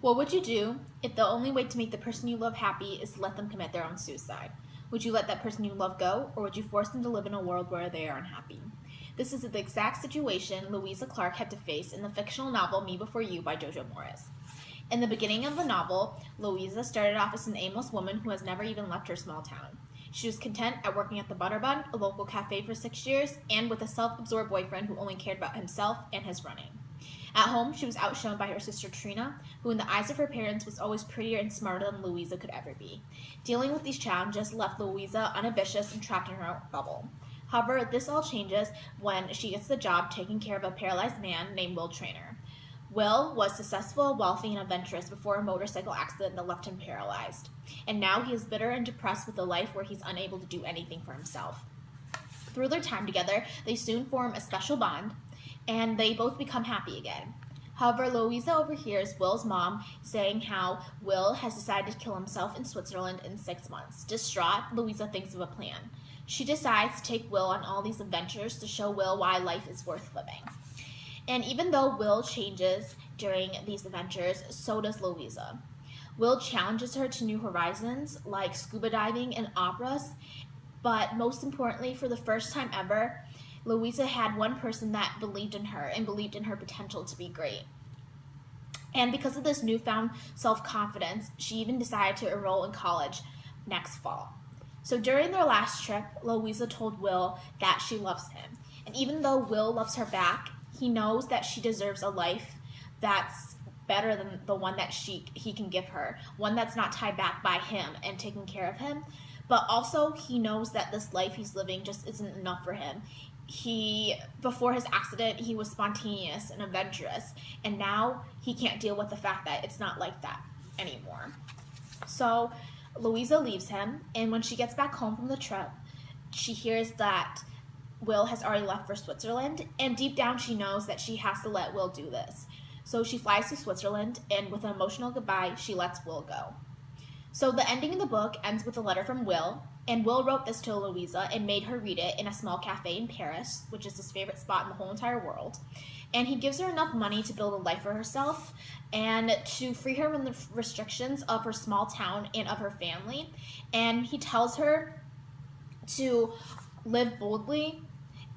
What would you do if the only way to make the person you love happy is to let them commit their own suicide? Would you let that person you love go, or would you force them to live in a world where they are unhappy? This is the exact situation Louisa Clark had to face in the fictional novel Me Before You by Jojo Morris. In the beginning of the novel, Louisa started off as an aimless woman who has never even left her small town. She was content at working at the Butterbun, a local cafe, for 6 years, and with a self-absorbed boyfriend who only cared about himself and his running. At home, she was outshone by her sister Trina, who in the eyes of her parents was always prettier and smarter than Louisa could ever be. Dealing with these challenges left Louisa unambitious and trapped in her own bubble. However, this all changes when she gets the job taking care of a paralyzed man named Will Trainer. Will was successful, wealthy, and adventurous before a motorcycle accident that left him paralyzed. And now he is bitter and depressed with a life where he's unable to do anything for himself. Through their time together, they soon form a special bond, and they both become happy again. However, Louisa overhears Will's mom saying how Will has decided to kill himself in Switzerland in 6 months. Distraught, Louisa thinks of a plan. She decides to take Will on all these adventures to show Will why life is worth living. And even though Will changes during these adventures, so does Louisa. Will challenges her to new horizons, like scuba diving and operas, but most importantly, for the first time ever, Louisa had one person that believed in her and believed in her potential to be great. And because of this newfound self-confidence, she even decided to enroll in college next fall. So during their last trip, Louisa told Will that she loves him. And even though Will loves her back, he knows that she deserves a life that's better than the one that he can give her, one that's not tied back by him and taking care of him. But also, he knows that this life he's living just isn't enough for him. Before his accident, he was spontaneous and adventurous, and now he can't deal with the fact that it's not like that anymore. So Louisa leaves him, and when she gets back home from the trip, she hears that Will has already left for Switzerland, and deep down she knows that she has to let Will do this. So she flies to Switzerland, and with an emotional goodbye, she lets Will go. So the ending of the book ends with a letter from Will, and Will wrote this to Louisa and made her read it in a small cafe in Paris, which is his favorite spot in the whole entire world. And he gives her enough money to build a life for herself and to free her from the restrictions of her small town and of her family. And he tells her to live boldly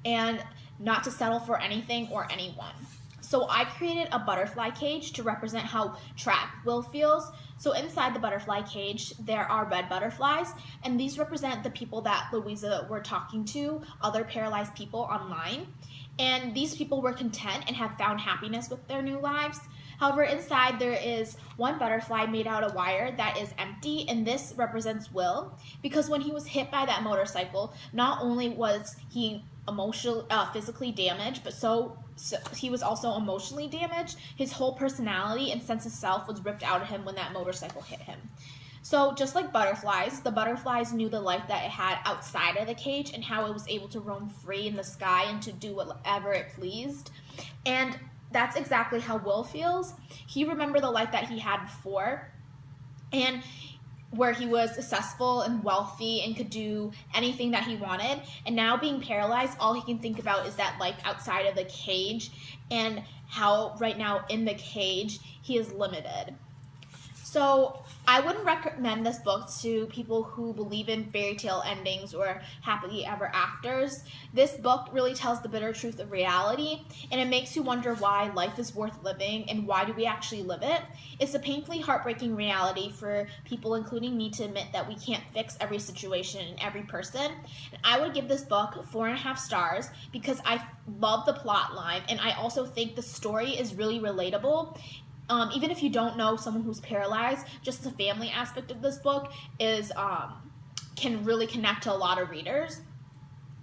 and not to settle for anything or anyone. So I created a butterfly cage to represent how trapped Will feels. So inside the butterfly cage, there are red butterflies, and these represent the people that Louisa were talking to, other paralyzed people online. And these people were content and have found happiness with their new lives. However, inside there is one butterfly made out of wire that is empty, and this represents Will, because when he was hit by that motorcycle, not only was he physically damaged, but so he was also emotionally damaged. His whole personality and sense of self was ripped out of him when that motorcycle hit him. So just like butterflies, the butterflies knew the life that it had outside of the cage and how it was able to roam free in the sky and to do whatever it pleased. And that's exactly how Will feels. He remembered the life that he had before, and where he was successful and wealthy and could do anything that he wanted. And now being paralyzed, all he can think about is that life outside of the cage and how right now in the cage he is limited. So I wouldn't recommend this book to people who believe in fairy tale endings or happily ever afters. This book really tells the bitter truth of reality, and it makes you wonder why life is worth living and why do we actually live it. It's a painfully heartbreaking reality for people, including me, to admit that we can't fix every situation and every person. And I would give this book 4.5 stars because I love the plot line, and I also think the story is really relatable. Even if you don't know someone who's paralyzed, just the family aspect of this book can really connect to a lot of readers.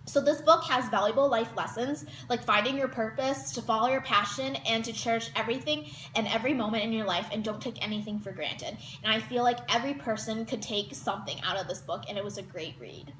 So this book has valuable life lessons, like finding your purpose, to follow your passion, and to cherish everything and every moment in your life, and don't take anything for granted. And I feel like every person could take something out of this book, and it was a great read.